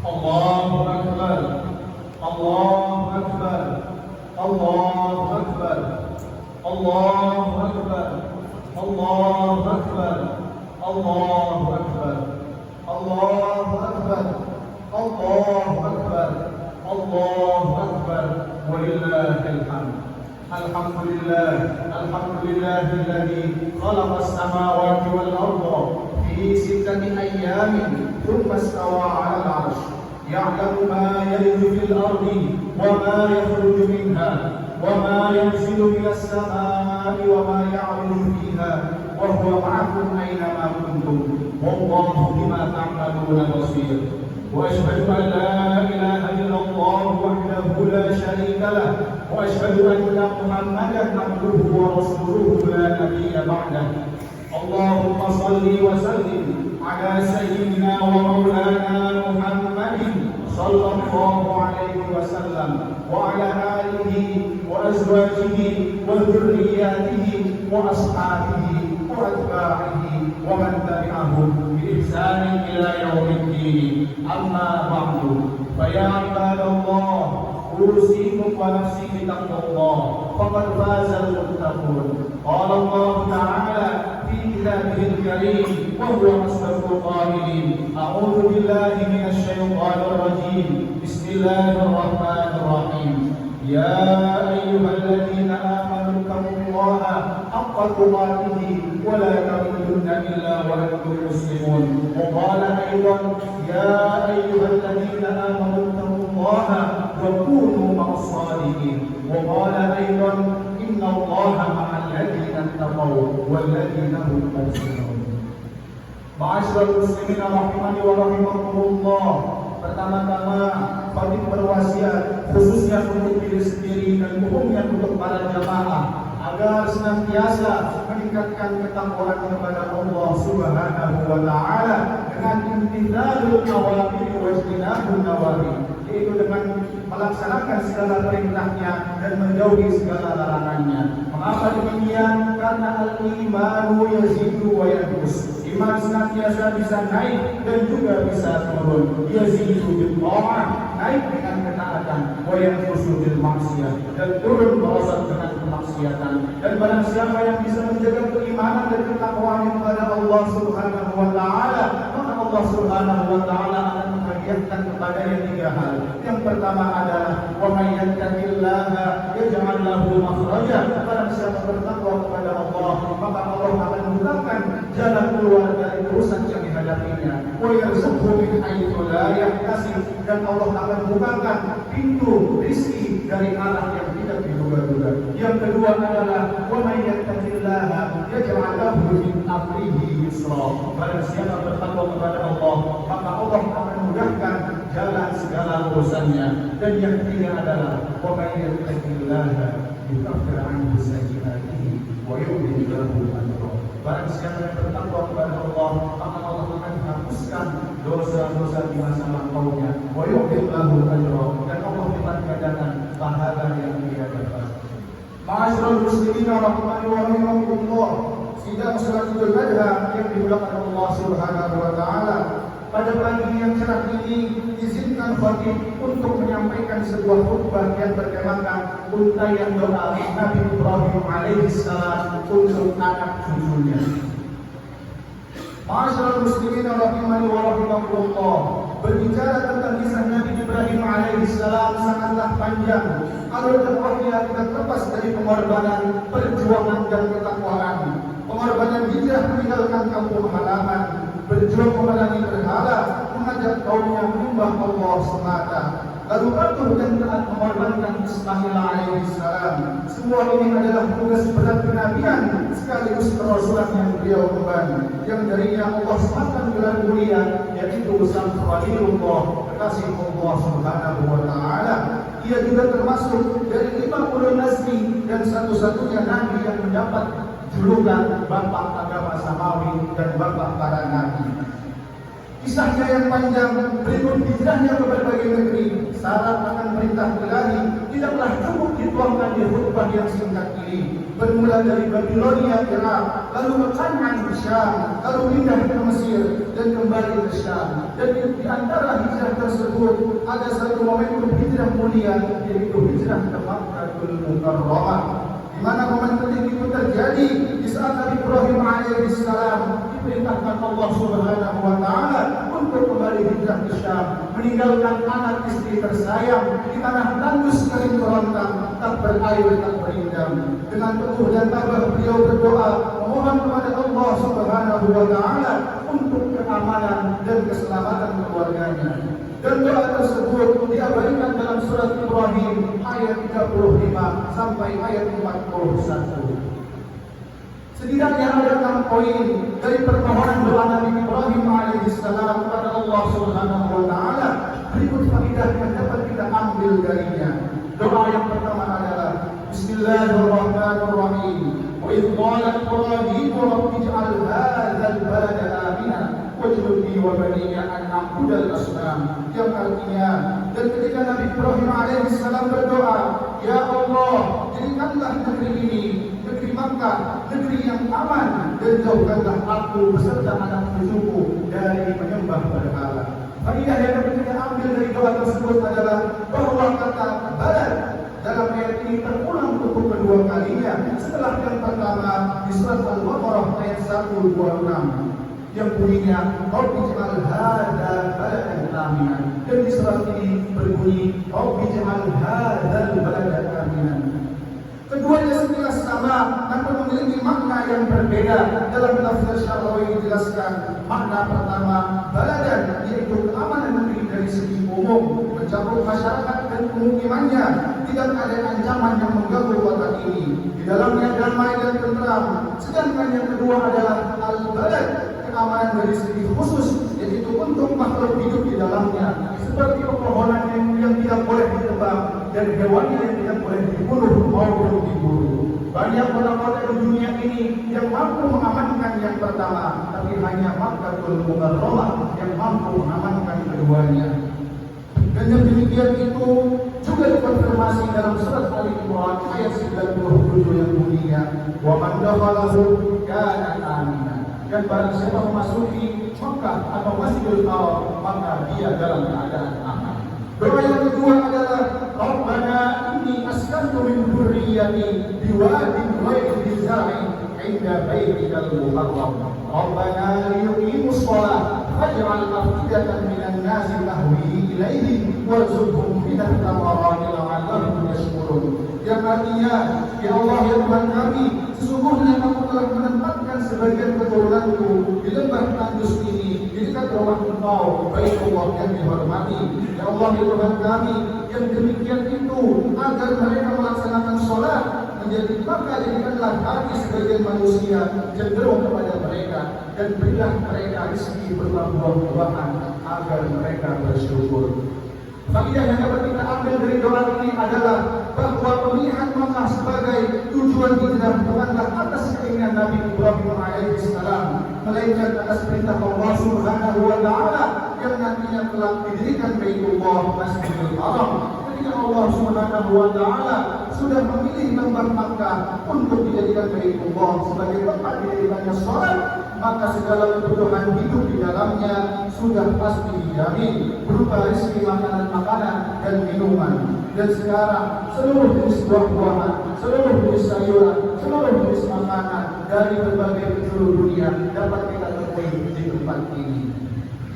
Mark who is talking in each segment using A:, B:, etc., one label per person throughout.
A: Allahu Akbar, Allahu Akbar, Allahu Akbar, Allahu Akbar, Allahu Akbar, Allahu Akbar, Allahu Akbar, Allahu Akbar, Allahu Akbar, walillahil hamd. Alhamdulillah, alhamdulillahilladzi khalaqas samawati wal arda fi sittati ayyamin thumma istawa 'alal 'arsy ya'lamu ma yalju fil ardi wa ma yakhruju minha wa ma yanzilu minas samaa'i wa ma ya'ruju fiha wa huwa ma'akum aina ma kuntum wallahu bima ta'maluna basir. وأشهد أن لا إله إلا الله وحده لا شريك له وأشهد أن محمدا عبده ورسوله لا نبي بعده. اللهم صل وسلم على سيدنا ومولانا محمد صلى الله عليه وسلم وعلى آله وأزواجه وذرياته وأصحابه وأتباعه ومن تبعهم بإحسان إلى يوم الدين. أما بعد فيا عباد الله أوصيكم ونفسي بتقوى الله فقد فاز المتقون. قال الله تعالى في كتابه الكريم وهو أصدق القائلين: أعوذ بالله من الشيطان الرجيم بسم الله الرحمن الرحيم يا أيها الذين آمنوا اتقوا الله حق تقاته ولا تموتن إلا وأنتم مسلمون. وقال أيضا: يا أيها الذين آمنوا اتقوا الله وكونوا مع الصادقين. وقال أيضا: إن الله مع الذين اتقوا والذين هم محسنون. Ma'asyiral muslimin rahimani wa rahimakumullah. Pertama-tama Khatib berwasiat khususnya untuk diri sendiri dan umumnya untuk para jamaah agar senantiasa meningkatkan ketakwaan kepada Allah Subhanahu wa taala dengan imtithalul awamir wa ijtinabun nawahi, yaitu dengan melaksanakan segala perintahnya dan menjauhi segala larangannya. Mengapa demikian? Karena al-imanu yazidu wa yanqus. Iman senantiasa bisa naik dan juga bisa turun. Yazidu bil ta'ah, naik dengan ketaatan, wa yanqusu bil maksiyah, dan turun merosot dengan kemaksiatan. Dan barang siapa yang bisa menjaga keimanan dan ketakwaan kepada Allah Subhanahu wa taala, maka Allah Subhanahu wa taala akan menghadiahkan kepadanya tiga hal. Yang pertama adalah wa may yattaqillaha yaj'al lahu makhraja. Barang siapa bertakwa kepada Allah, maka Allah akan membukakan jalan keluar dari urusan yang dihadapinya. Wa yarzuqhu min haitsu la yahtasib, dan Allah akan membukakan pintu rezeki dari arah yang tidak diduga-duga. Yang kedua adalah wa may yattaqillaha yaj'al lahu min amrihi yusra. Barang siapa bertakwa kepada Allah, maka Allah akan memudahkan jalan segala urusannya. Dan yang ketiga adalah wa may yattaqillaha yukaffir 'anhu sayyi'atihi wa yu'ti lahu ajra. Barang siapa yang bertakwa kepada Allah, maka Allah akan menghapuskan dosa-dosa di masa lampaunya. Wa yu'ti lahu ajra, dan Allah lipat gandakan pahala yang dia dapat. Ma'asyiral muslimin rahimani wa rahimakumullah. Sidang salat Idul Adha yang dimuliakan Allah Subhanahu wa taala, pada pagi yang cerah ini izinkan Khatib untuk menyampaikan sebuah khutbah yang bertemakan untayan doa Nabi Ibrahim alaihissalam untuk anak cucunya. Ma'asyiral muslimin rahimani wa rahimakumullah. Berbicara tentang kisah Nabi Ibrahim alaihissalam sangatlah panjang. Alur dakwahnya tidak lepas dari pengorbanan, perjuangan dan ketakwaan. Pengorbanan hijrah meninggalkan kampung halaman, berjuang memerangi berhala, mengajak kaumnya menyembah Allah semata. Lalu patuh dan taat mengorbankan Ismail alaihissalam. Semua ini adalah tugas berat kenabian sekaligus kerasulan yang beliau emban, yang darinya Allah semakan gelar mulia, yaitu sang Khalilullah, kekasih Allah Subhanahu wa taala. Ia juga termasuk dari 50 nabi dan satu-satunya nabi yang mendapat julukan Bapak Agama Samawi dan Bapak para Nabi. Kisahnya yang panjang berikut hijrahnya ke berbagai negeri. Syarat akan perintah Ilahi tidaklah cukup dituangkan di khutbah yang singkat ini. Bermula dari Babilonia, Irak, lalu ke Kan'an di Syam, lalu pindah ke Mesir dan kembali ke Syam. Dan di antara hijrah tersebut ada satu momentum hijrah mulia, yaitu hijrah ke Makkahul Mukarramah, di mana momen penting itu terjadi di saat Nabi Ibrahim alaihissalam diperintahkan Allah Subhanahu wa taala untuk kembali hijrah ke Syam, meninggalkan anak istri tersayang di tanah tandus kering kerontang, tak berair tak berindam. Dengan teguh dan tabah beliau berdoa memohon kepada Allah Subhanahu wa taala untuk keamanan dan keselamatan keluarganya. Dan doa tersebut diabadikan dalam surat Ibrahim ayat 35 sampai ayat 41. Setidaknya ada 6 poin dari permohonan doa Nabi Ibrahim alaihissalam kepada Allah Subhanahu wa taala. Berikut faedah yang dapat kita ambil darinya. Doa yang pertama adalah Bismillahirrahmanirrahim. Wa idh qala Ibrahim rabbi ij'al hadzal balada aminan waj'alni wa baniya an na'budal asnam. Yang artinya, dan ketika Nabi Ibrahim alaihissalam berdoa, ya Allah, jadikanlah negeri ini, negeri Makkah, negeri yang aman, dan jauhkanlah aku beserta anak cucuku dari menyembah berhala. Faedah yang dapat kita ambil dari doa tersebut adalah bahwa kata balad dalam ayat ini terulang untuk kedua kalinya setelah yang pertama di surat Al-Baqarah ayat 126 yang bunyinya Rabbi ij'al hadzal baladan aminan, dan di surat ini berbunyi Rabbi ij'al hadzal baladan aminan. Keduanya sekilas sama namun memiliki makna yang berbeda. Dalam tafsir Syarawi dijelaskan makna pertama baladan yaitu keamanan negeri dari segi umum, mencakup masyarakat dan pemukimannya, tidak ada ancaman yang mengganggu kota ini, di dalamnya damai dan tentram. Sedangkan yang kedua adalah al-balad, keamanan dari segi khusus, yaitu untuk makhluk hidup di dalamnya, seperti pepohonan yang tidak boleh ditebang dan hewan yang tidak boleh dibunuh maupun diburu. Banyak kota-kota di dunia ini yang mampu mengamankan yang pertama, tapi hanya Makkahul Mukarramah yang mampu mengamankan keduanya. Dan yang demikian itu juga dikonfirmasi dalam surat Al-Imran ayat 97 yang bunyinya wa man dakhalahu kana aminan. Dan barang siapa memasuki Makkah atau Masjidil Haram, maka dia dalam keadaan aman. Doa yang kedua adalah Rabbana inni askantu min dzurriyyati biwadin ghairi dzi zar'in 'inda baitikal muharram. Rabbana liyuqimus shalah faj'al afidatan minan nasi tahwi ilaihim warzuqhum minat thamarati la'allahum yashkurun. Yang artinya, ya Allah ya Tuhan kami, sesungguhnya Kamu telah menempatkan sebagian keturunanku di lembah tandus ini, di dekat rumah Engkau, Baitullah yang dihormati. Ya Allah ya Tuhan kami, yang demikian itu agar mereka melaksanakan sholat, maka jadikanlah hati sebagian manusia cenderung kepada mereka, dan berilah mereka rezeki berupa buah-buahan agar mereka bersyukur. Faedah yang dapat kita ambil dari doa ini adalah bahwa pemilihan Makkah sebagai tujuan hijrah bukanlah atas keinginan Nabi Ibrahim alaihissalam, melainkan atas perintah Allah Subhanahu wa taala yang nantinya telah didirikan Baitullah Masjidil Haram. Ketika Allah Subhanahu wa taala sudah memilih lembah Makkah untuk dijadikan Baitullah sebagai tempat didirikannya sholat, maka segala kebutuhan hidup di dalamnya sudah pasti dijamin berupa rezeki makanan dan minuman. Dan sekarang seluruh jenis buah-buahan, seluruh jenis sayuran, seluruh jenis makanan dari berbagai penjuru dunia dapat kita temui di tempat ini.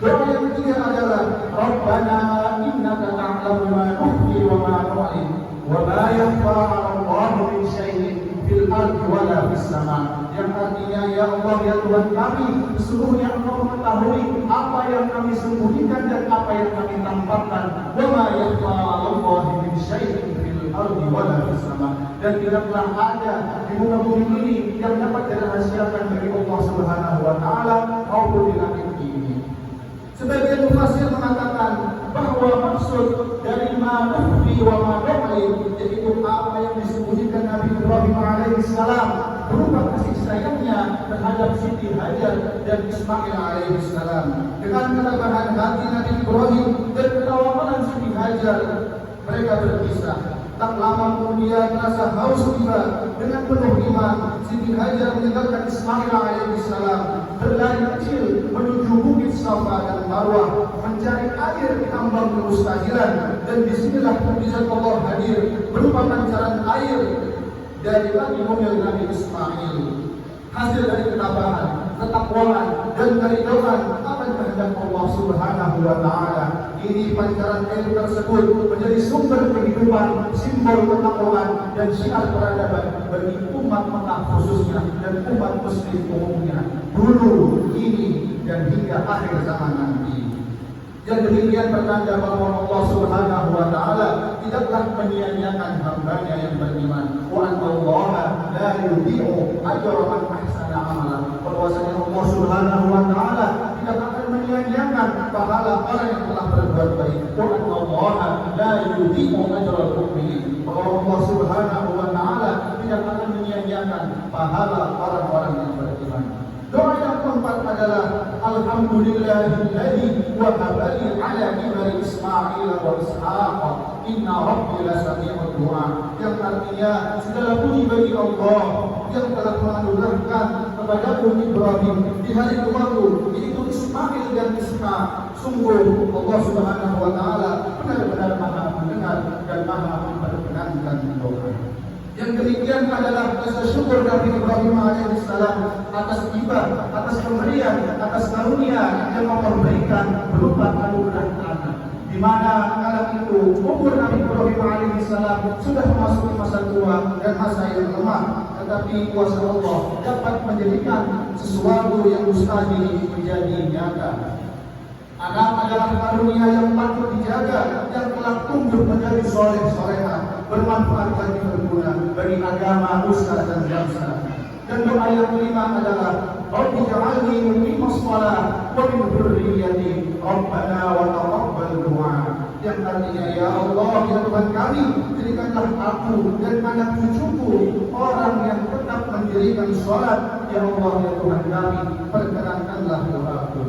A: Doa yang ketiga adalah Rabbana innaka ta'lamu ma nukhfi wa ma nu'lin wa ma yakhfa 'ala Allahi min syai'in fil ardi wala fis sama'. Yang artinya, ya Allah ya Tuhan kami, sesungguhnya Engkau mengetahui apa yang kami sembunyikan dan apa yang kami tampakkan. Wa ma yakhfa 'ala Allahi min syai'in fil ardi wala fis sama'. Dan tidaklah ada di muka bumi ini yang dapat dirahasiakan dari Allah Subhanahu wa taala maupun di langit ini. Sebagian mufassir mengatakan bahwa maksud dari ma nukhfi wa ma nu'lin, yaitu apa yang disembunyikan Nabi Ibrahim alaihissalam berupa kasih sayangnya terhadap Siti Hajar dan Ismail alaihissalam. Dengan ketabahan hati Nabi Ibrahim dan ketawanan Siti Hajar, mereka berpisah. Tak lama kemudian rasa haus tiba. Dengan penuh iman, Siti Hajar meninggalkan Ismail alaihissalam, berlari kecil menuju bukit Safa dan Marwah, mencari air di ambang kemustahilan. Dan disinilah mukjizat Allah hadir berupa pancaran air dari kaki mobil Nabi Ismail. Hasil dari ketabahan, ketakwaan, dan keridhaan akan kehendak Allah Subhanahu wa Ta'ala. Ini pancaran air tersebut menjadi sumber kehidupan, simbol ketakwaan, dan syiar peradaban bagi umat Mekah khususnya dan umat Muslim umumnya, dulu, kini, dan hingga akhir zaman nanti. Yang demikian bertanda bahwa Allah Subhanahu wa Ta'ala tidaklah menyia-nyiakan hambanya yang beriman. Wa annallaha la yudhi'u ajra man ahsana amala. Bahwasanya Allah Subhanahu wa Ta'ala tidak akan menyia-nyiakan pahala orang yang telah berbuat baik. Wa annallaha la yudhi'u ajral mu'minin. Bahwa Allah Subhanahu wa Ta'ala tidak akan menyia-nyiakan pahala orang-orang yang beriman. Doa yang keempat adalah Alhamdulillahilladzi wahaba li ala kibari Ismail wa Ishaq inna rabbi lasami'ud du'a. Yang artinya segala puji bagi Allah yang telah menganugerahkan kepadaku Ibrahim di hari tuaku, yaitu Ismail dan Ishaq. Sungguh Allah Subhanahu wa Ta'ala benar-benar Maha mendengar dan Maha memperkenankan doa. Yang demikian adalah rasa syukur Nabi Ibrahim alaihissalam atas hibah, atas pemberian, atas karunia yang Allah berikan berupa anugerah anak. Di mana kala itu umur Nabi Ibrahim alaihissalam sudah memasuki masa tua dan masa yang lemah, tetapi kuasa Allah dapat menjadikan sesuatu yang mustahil menjadi nyata. Anak adalah karunia yang patut dijaga, yang telah tumbuh menjadi soleh-solehah, bermanfaat bagi berguna bagi agama, usaha dan bangsa. Dan doa yang kelima adalah Rabbi ja'alni muqimas shalah wa min dzurriyyati Rabbana wa taqabbal du'a. Yang artinya, ya Allah, ya Tuhan kami, jadikanlah aku dan anak cucuku orang yang tetap mendirikan sholat. Ya Allah, ya Tuhan kami, perkenankanlah doaku.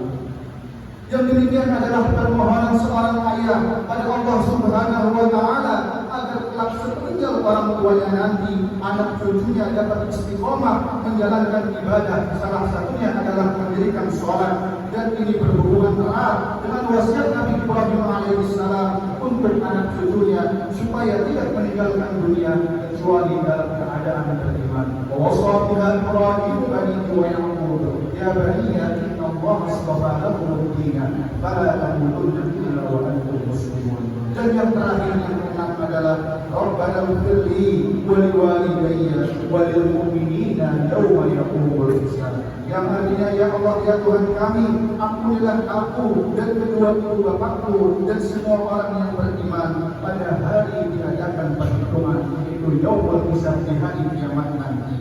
A: Yang demikian adalah permohonan seorang ayah pada Allah Subhanahu wa Ta'ala agar kelak sepeninggal orang tuanya nanti anak cucunya dapat istiqomah menjalankan ibadah. Salah satunya adalah mendirikan sholat. Dan ini berhubungan erat dengan wasiat Nabi Ibrahim alaihissalam untuk anak cucunya supaya tidak meninggalkan dunia kecuali dalam keadaan beriman. Wa wasa biha Ibrahim banihi wa Ya'qub ya baniya inna Allah astafa lakum ad-din fala tamutunna illa wa antum muslimun. Dan yang terakhir yang keenam adalah Rabbana ighfirli wa liwalidayya wa lil mu'minina yawma yaqumul hisab. Yang artinya, ya Allah, ya Tuhan kami, ampunilah aku dan kedua ibu bapakku dan semua orang yang beriman pada hari diadakan perhitungan, yaitu yaumul hisab, di hari kiamat nanti.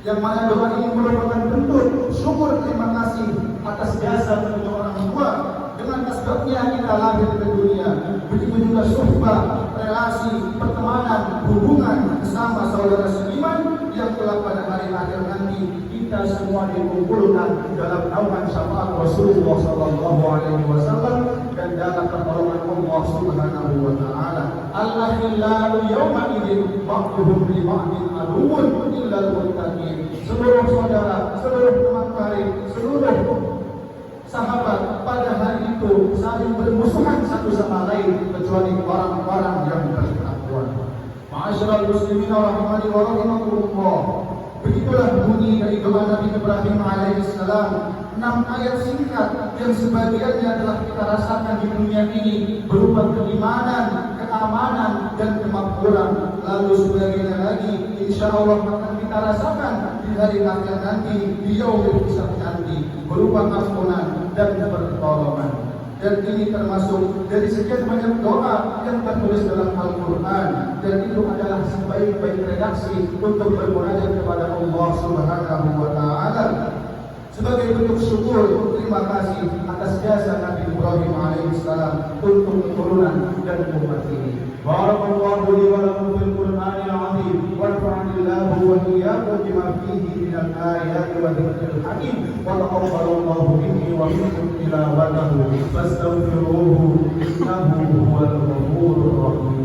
A: Yang mana doa ini merupakan bentuk syukur terima kasih atas jasa kedua orang tua. Dengan sebabnya kita lahir ke dunia. Begitu juga suhbah, relasi, pertemanan, hubungan bersama saudara seiman yang kelak pada hari akhir nanti kita semua dikumpulkan dalam naungan syafaat Rasulullah sallallahu alaihi wasallam dan dalam pertolongan Allah Subhanahu wa Ta'ala. Al-akhillau yawma idzin ba'duhum li ba'din aduwwun illa al-muttaqin. Seluruh saudara, seluruh teman karib, seluruh sahabat pada hari itu saling bermusuhan satu sama lain kecuali orang-orang yang bertakwa. Ma'asyiral muslimin rahimani wa rahimakumullah. Begitulah bunyi dari doa Nabi Ibrahim alaihissalam. 6 ayat singkat yang sebagiannya telah kita rasakan di dunia ini berupa keimanan, keamanan, dan kemakmuran. Lalu sebagiannya lagi insya Allah akan kita rasakan di hari akhir nanti, di yaumul hisab nanti, berupa ampunan dan pertolongan. Dan ini termasuk dari sekian banyak doa yang tertulis dalam Al-Quran. Dan itu adalah sebaik-baik reaksi untuk bermunajat kepada Allah Subhanahu wa Ta'ala sebagai bentuk syukur terima kasih atas jasa Nabi Ibrahim alaihissalam untuk keturunan dan umat ini. Barakallahu li wa lakum fil Qur'anil azim wa nafa'anillahu wa iyyakum بما فيه من الآيات وذكر الحكيم وتقبل الله مني ومنكم تلاوته فاستغفروه إنه هو الغفور الرحيم